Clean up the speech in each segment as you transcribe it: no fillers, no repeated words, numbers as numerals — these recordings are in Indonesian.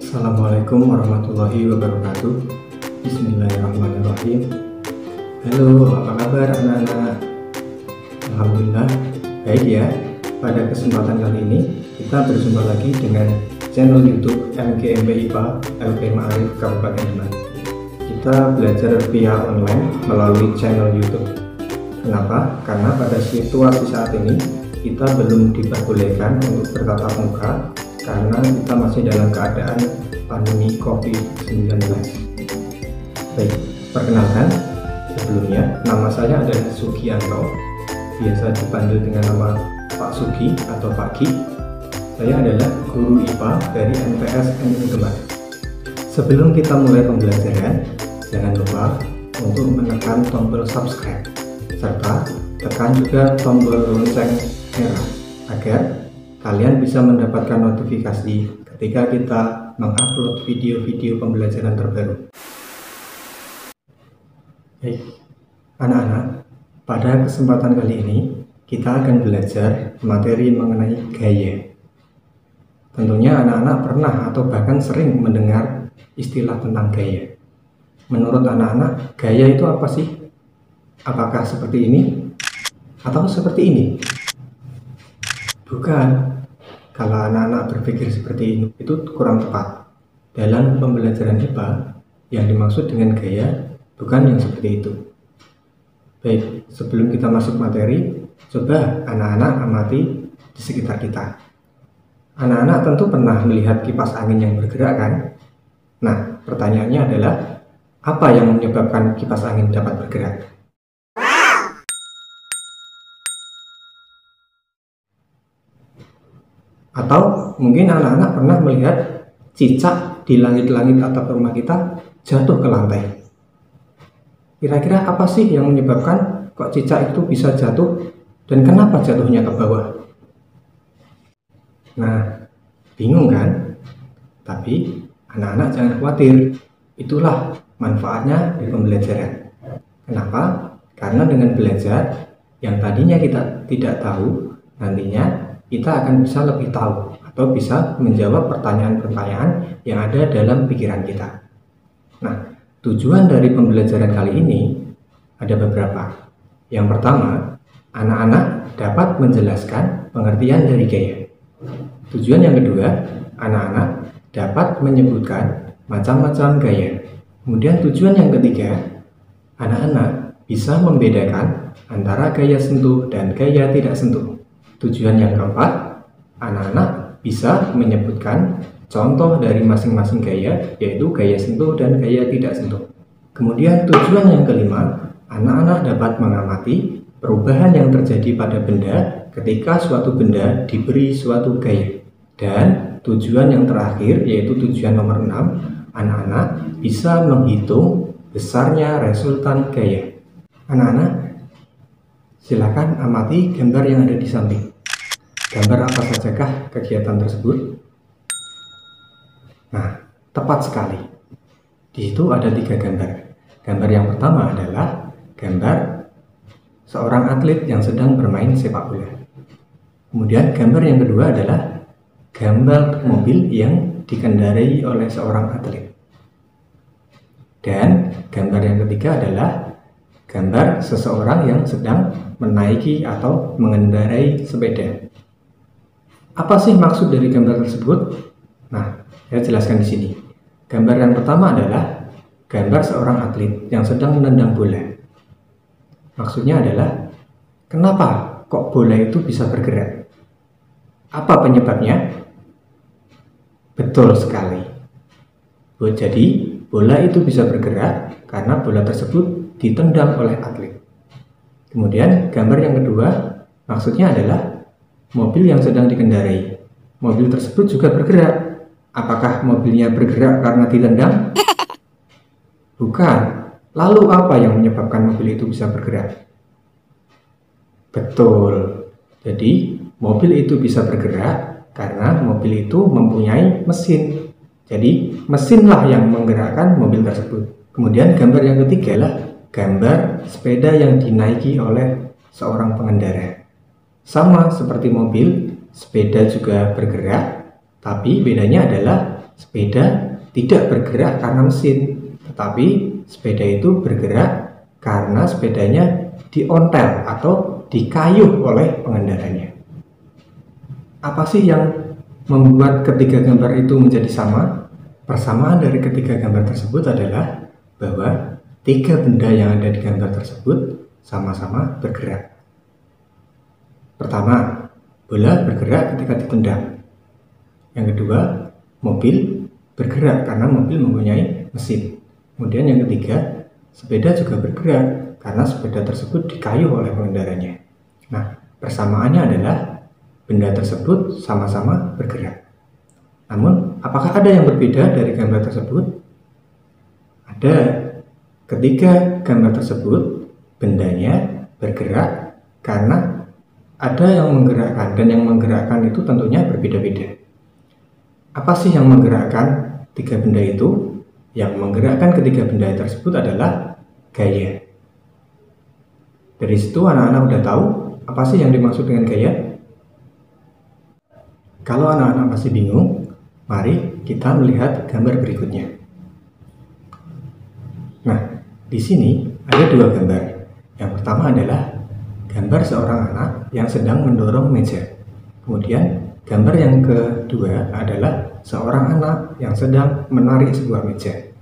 Assalamualaikum warahmatullahi wabarakatuh. Bismillahirrahmanirrahim. Halo, apa kabar anak-anak? Alhamdulillah baik ya. Pada kesempatan kali ini kita berjumpa lagi dengan channel YouTube MGMP IPA LP Ma'arif Kabupaten Demak. Kita belajar via online melalui channel YouTube. Kenapa? Karena pada situasi saat ini kita belum diperbolehkan untuk bertatap muka karena kita masih dalam keadaan pandemi COVID-19. Baik, perkenalkan, sebelumnya nama saya adalah Sugianto, biasa dipanggil dengan nama Pak Sugi atau Pak Ki. Saya adalah guru IPA dari MTS NU Demak. Sebelum kita mulai pembelajaran, jangan lupa untuk menekan tombol subscribe serta tekan juga tombol lonceng merah agar kalian bisa mendapatkan notifikasi ketika kita mengupload video-video pembelajaran terbaru. Baik, anak-anak, pada kesempatan kali ini kita akan belajar materi mengenai gaya. Tentunya anak-anak pernah atau bahkan sering mendengar istilah tentang gaya. Menurut anak-anak, gaya itu apa sih? Apakah seperti ini atau seperti ini? Bukan. Kalau anak-anak berpikir seperti ini, itu kurang tepat. Dalam pembelajaran IPA, yang dimaksud dengan gaya bukan yang seperti itu. Baik, sebelum kita masuk materi, coba anak-anak amati di sekitar kita. Anak-anak tentu pernah melihat kipas angin yang bergerak, kan? Nah, pertanyaannya adalah, apa yang menyebabkan kipas angin dapat bergerak? Atau mungkin anak-anak pernah melihat cicak di langit-langit atap rumah kita jatuh ke lantai. Kira-kira apa sih yang menyebabkan kok cicak itu bisa jatuh dan kenapa jatuhnya ke bawah? Nah, bingung kan? Tapi anak-anak jangan khawatir, itulah manfaatnya di pembelajaran. Kenapa? Karena dengan belajar yang tadinya kita tidak tahu, nantinya kita akan bisa lebih tahu atau bisa menjawab pertanyaan-pertanyaan yang ada dalam pikiran kita. Nah, tujuan dari pembelajaran kali ini ada beberapa. Yang pertama, anak-anak dapat menjelaskan pengertian dari gaya. Tujuan yang kedua, anak-anak dapat menyebutkan macam-macam gaya. Kemudian tujuan yang ketiga, anak-anak bisa membedakan antara gaya sentuh dan gaya tidak sentuh. Tujuan yang keempat, anak-anak bisa menyebutkan contoh dari masing-masing gaya, yaitu gaya sentuh dan gaya tidak sentuh. Kemudian tujuan yang kelima, anak-anak dapat mengamati perubahan yang terjadi pada benda ketika suatu benda diberi suatu gaya. Dan tujuan yang terakhir, yaitu tujuan nomor 6, anak-anak bisa menghitung besarnya resultan gaya. Anak-anak, silakan amati gambar yang ada di samping. Gambar apa sajakah kegiatan tersebut? Nah, tepat sekali. Di situ ada 3 gambar. Gambar yang pertama adalah gambar seorang atlet yang sedang bermain sepak bola. Kemudian gambar yang kedua adalah gambar mobil yang dikendarai oleh seorang atlet. Dan gambar yang ketiga adalah gambar seseorang yang sedang menaiki atau mengendarai sepeda. Apa sih maksud dari gambar tersebut? Nah, saya jelaskan di sini. Gambar yang pertama adalah gambar seorang atlet yang sedang menendang bola. Maksudnya adalah, kenapa kok bola itu bisa bergerak? Apa penyebabnya? Betul sekali. Jadi, bola itu bisa bergerak karena bola tersebut ditendang oleh atlet. Kemudian gambar yang kedua maksudnya adalah mobil yang sedang dikendarai. Mobil tersebut juga bergerak. Apakah mobilnya bergerak karena ditendang? Bukan. Lalu apa yang menyebabkan mobil itu bisa bergerak? Betul. Jadi mobil itu bisa bergerak karena mobil itu mempunyai mesin. Jadi mesinlah yang menggerakkan mobil tersebut. Kemudian gambar yang ketiga adalah gambar sepeda yang dinaiki oleh seorang pengendara. Sama seperti mobil, sepeda juga bergerak, tapi bedanya adalah sepeda tidak bergerak karena mesin, tetapi sepeda itu bergerak karena sepedanya diontel atau dikayuh oleh pengendaranya. Apa sih yang membuat ketiga gambar itu menjadi sama? Persamaan dari ketiga gambar tersebut adalah bahwa tiga benda yang ada di gambar tersebut sama-sama bergerak. Pertama, bola bergerak ketika ditendang. Yang kedua, mobil bergerak karena mobil mempunyai mesin. Kemudian yang ketiga, sepeda juga bergerak karena sepeda tersebut dikayuh oleh pengendaranya. Nah, persamaannya adalah benda tersebut sama-sama bergerak. Namun, apakah ada yang berbeda dari gambar tersebut? Ada. Ketiga gambar tersebut, bendanya bergerak karena ada yang menggerakkan, dan yang menggerakkan itu tentunya berbeda-beda. Apa sih yang menggerakkan tiga benda itu? Yang menggerakkan ketiga benda tersebut adalah gaya. Dari situ anak-anak udah tahu apa sih yang dimaksud dengan gaya? Kalau anak-anak masih bingung, mari kita melihat gambar berikutnya. Nah, di sini ada dua gambar. Yang pertama adalah gambar seorang anak yang sedang mendorong meja. Kemudian gambar yang kedua adalah seorang anak yang sedang menarik sebuah meja.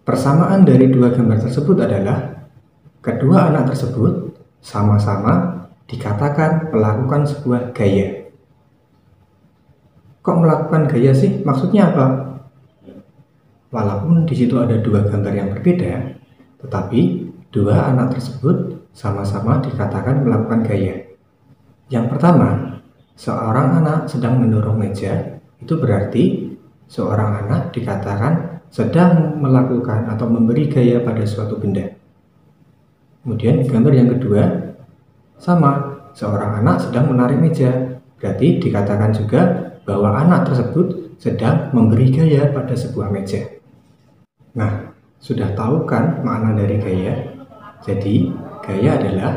Persamaan dari dua gambar tersebut adalah kedua anak tersebut sama-sama dikatakan melakukan sebuah gaya. Kok melakukan gaya sih? Maksudnya apa? Walaupun di situ ada dua gambar yang berbeda, tetapi dua anak tersebut sama-sama dikatakan melakukan gaya. Yang pertama, seorang anak sedang mendorong meja, itu berarti seorang anak dikatakan sedang melakukan atau memberi gaya pada suatu benda. Kemudian gambar yang kedua, sama, seorang anak sedang menarik meja, berarti dikatakan juga bahwa anak tersebut sedang memberi gaya pada sebuah meja. Nah, sudah tahu kan makna dari gaya? Jadi, gaya adalah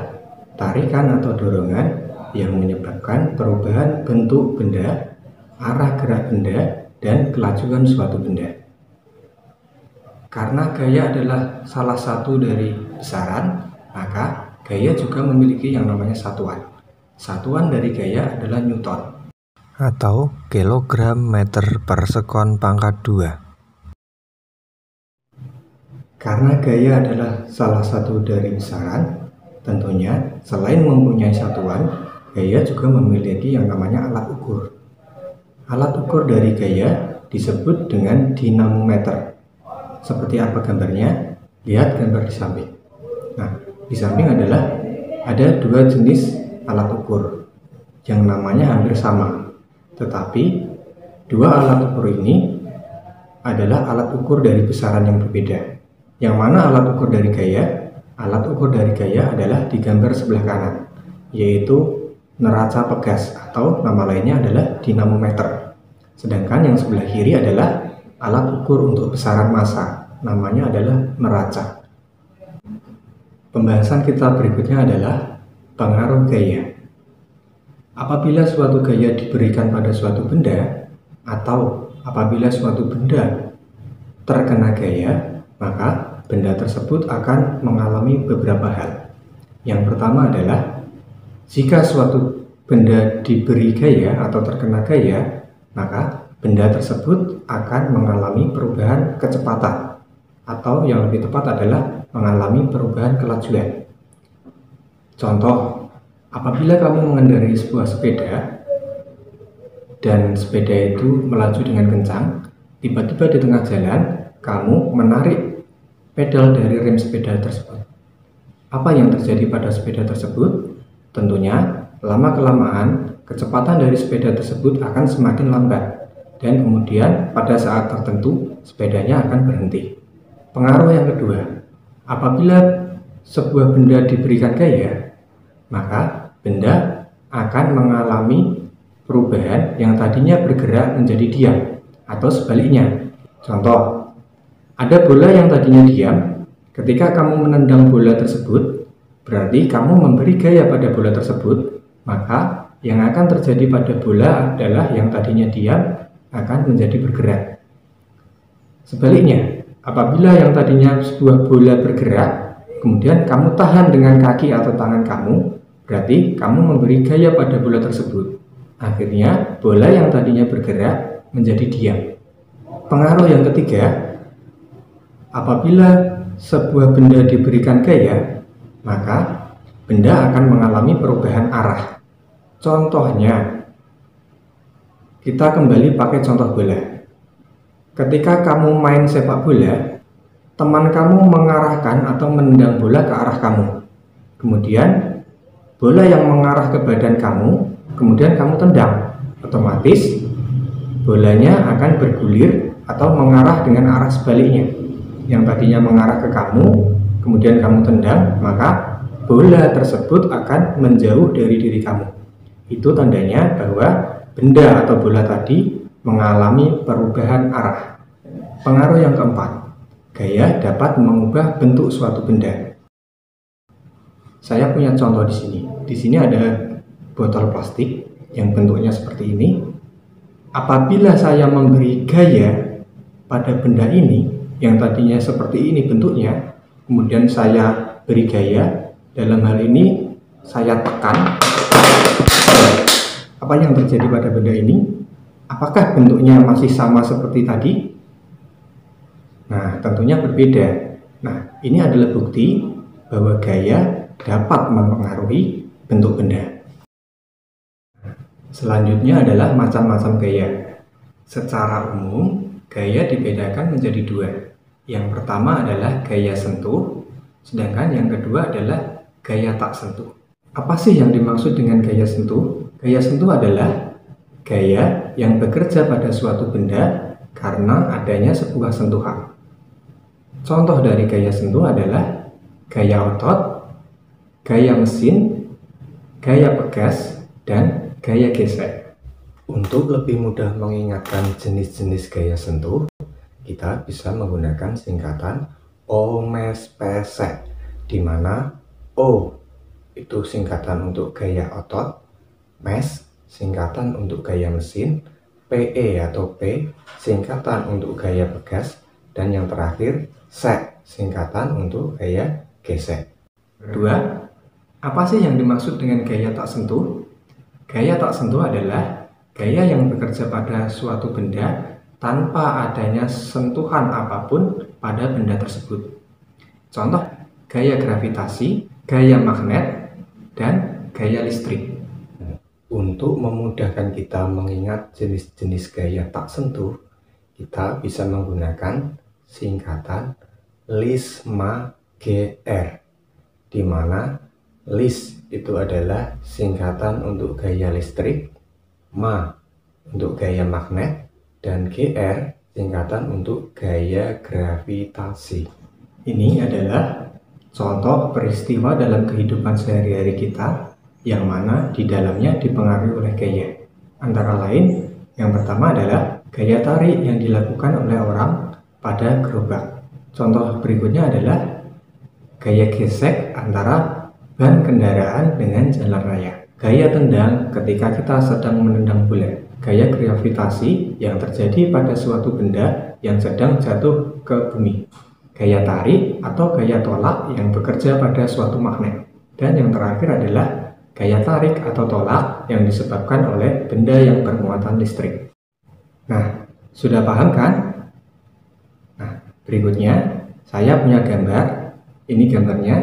tarikan atau dorongan yang menyebabkan perubahan bentuk benda, arah gerak benda, dan kelajuan suatu benda. Karena gaya adalah salah satu dari besaran, maka gaya juga memiliki yang namanya satuan. Satuan dari gaya adalah Newton atau kilogram meter per sekon pangkat 2. Karena gaya adalah salah satu dari besaran, tentunya selain mempunyai satuan, gaya juga memiliki yang namanya alat ukur. Alat ukur dari gaya disebut dengan dinamometer. Seperti apa gambarnya? Lihat gambar di samping. Nah, di samping adalah ada dua jenis alat ukur yang namanya hampir sama. Tetapi dua alat ukur ini adalah alat ukur dari besaran yang berbeda. Yang mana alat ukur dari gaya? Alat ukur dari gaya adalah di gambar sebelah kanan, yaitu neraca pegas atau nama lainnya adalah dinamometer. Sedangkan yang sebelah kiri adalah alat ukur untuk besaran massa, namanya adalah neraca. Pembahasan kita berikutnya adalah pengaruh gaya. Apabila suatu gaya diberikan pada suatu benda, atau apabila suatu benda terkena gaya, maka benda tersebut akan mengalami beberapa hal. Yang pertama adalah, jika suatu benda diberi gaya atau terkena gaya, maka benda tersebut akan mengalami perubahan kecepatan, atau yang lebih tepat adalah mengalami perubahan kelajuan. Contoh, apabila kamu mengendarai sebuah sepeda dan sepeda itu melaju dengan kencang, tiba-tiba di tengah jalan kamu menarik pedal dari rem sepeda tersebut. Apa yang terjadi pada sepeda tersebut? Tentunya lama-kelamaan kecepatan dari sepeda tersebut akan semakin lambat, dan kemudian pada saat tertentu sepedanya akan berhenti. Pengaruh yang kedua, apabila sebuah benda diberikan gaya, maka benda akan mengalami perubahan yang tadinya bergerak menjadi diam, atau sebaliknya. Contoh, ada bola yang tadinya diam, ketika kamu menendang bola tersebut, berarti kamu memberi gaya pada bola tersebut, maka yang akan terjadi pada bola adalah yang tadinya diam akan menjadi bergerak. Sebaliknya, apabila yang tadinya sebuah bola bergerak, kemudian kamu tahan dengan kaki atau tangan kamu, berarti kamu memberi gaya pada bola tersebut. Akhirnya, bola yang tadinya bergerak menjadi diam. Pengaruh yang ketiga, apabila sebuah benda diberikan gaya, maka benda akan mengalami perubahan arah. Contohnya, kita kembali pakai contoh bola. Ketika kamu main sepak bola, teman kamu mengarahkan atau menendang bola ke arah kamu. Kemudian, bola yang mengarah ke badan kamu, kemudian kamu tendang. Otomatis, bolanya akan bergulir atau mengarah dengan arah sebaliknya. Yang tadinya mengarah ke kamu, kemudian kamu tendang, maka bola tersebut akan menjauh dari diri kamu. Itu tandanya bahwa benda atau bola tadi mengalami perubahan arah. Pengaruh yang keempat, gaya dapat mengubah bentuk suatu benda. Saya punya contoh di sini. Di sini ada botol plastik yang bentuknya seperti ini. Apabila saya memberi gaya pada benda ini, yang tadinya seperti ini bentuknya, kemudian saya beri gaya, dalam hal ini saya tekan, apa yang terjadi pada benda ini? Apakah bentuknya masih sama seperti tadi? Nah, tentunya berbeda. Nah, ini adalah bukti bahwa gaya dapat mempengaruhi bentuk benda. Selanjutnya adalah macam-macam gaya. Secara umum, gaya dibedakan menjadi dua. Yang pertama adalah gaya sentuh, sedangkan yang kedua adalah gaya tak sentuh. Apa sih yang dimaksud dengan gaya sentuh? Gaya sentuh adalah gaya yang bekerja pada suatu benda karena adanya sebuah sentuhan. Contoh dari gaya sentuh adalah gaya otot, gaya mesin, gaya pegas, dan gaya gesek. Untuk lebih mudah mengingatkan jenis-jenis gaya sentuh, kita bisa menggunakan singkatan OMESPC, di mana O itu singkatan untuk gaya otot, MES singkatan untuk gaya mesin, PE atau P singkatan untuk gaya pegas, dan yang terakhir SEC singkatan untuk gaya gesek. Kedua, apa sih yang dimaksud dengan gaya tak sentuh? Gaya tak sentuh adalah gaya yang bekerja pada suatu benda tanpa adanya sentuhan apapun pada benda tersebut. Contoh, gaya gravitasi, gaya magnet, dan gaya listrik. Untuk memudahkan kita mengingat jenis-jenis gaya tak sentuh, kita bisa menggunakan singkatan LISMA-GR, di mana LIS itu adalah singkatan untuk gaya listrik, MA untuk gaya magnet, dan GR singkatan untuk gaya gravitasi. Ini adalah contoh peristiwa dalam kehidupan sehari-hari kita yang mana di dalamnya dipengaruhi oleh gaya. Antara lain, yang pertama adalah gaya tarik yang dilakukan oleh orang pada gerobak. Contoh berikutnya adalah gaya gesek antara ban kendaraan dengan jalan raya. Gaya tendang ketika kita sedang menendang bola. Gaya gravitasi yang terjadi pada suatu benda yang sedang jatuh ke bumi. Gaya tarik atau gaya tolak yang bekerja pada suatu magnet. Dan yang terakhir adalah gaya tarik atau tolak yang disebabkan oleh benda yang bermuatan listrik. Nah, sudah paham kan? Nah, berikutnya saya punya gambar. Ini gambarnya.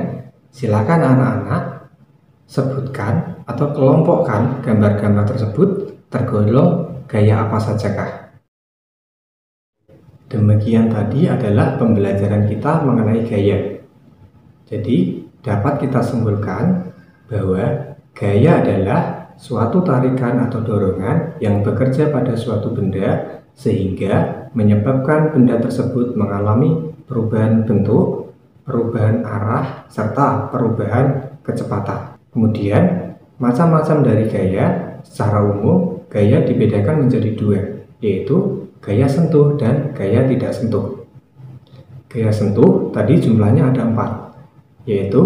Silakan anak-anak sebutkan atau kelompokkan gambar-gambar tersebut tergolong gaya apa sajakah. Demikian tadi adalah pembelajaran kita mengenai gaya. Jadi dapat kita simpulkan bahwa gaya adalah suatu tarikan atau dorongan yang bekerja pada suatu benda sehingga menyebabkan benda tersebut mengalami perubahan bentuk, perubahan arah, serta perubahan kecepatan. Kemudian macam-macam dari gaya secara umum gaya dibedakan menjadi dua, yaitu gaya sentuh dan gaya tidak sentuh. Gaya sentuh tadi jumlahnya ada 4, yaitu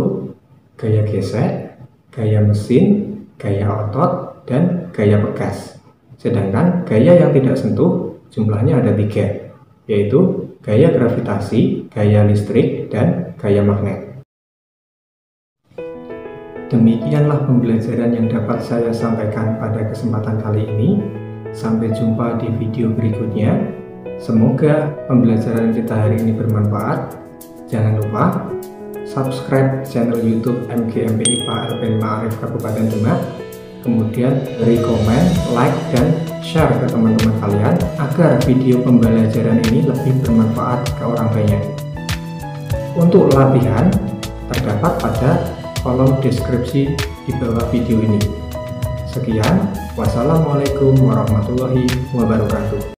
gaya gesek, gaya mesin, gaya otot, dan gaya pegas. Sedangkan gaya yang tidak sentuh jumlahnya ada 3, yaitu gaya gravitasi, gaya listrik, dan gaya magnet. Demikianlah pembelajaran yang dapat saya sampaikan pada kesempatan kali ini. Sampai jumpa di video berikutnya. Semoga pembelajaran kita hari ini bermanfaat. Jangan lupa subscribe channel YouTube MGMP IPA LP5 Arif Kabupaten Demak. Kemudian beri komen, like, dan share ke teman-teman kalian agar video pembelajaran ini lebih bermanfaat ke orang banyak. Untuk latihan terdapat pada kolom deskripsi di bawah video ini. Sekian, wassalamualaikum warahmatullahi wabarakatuh.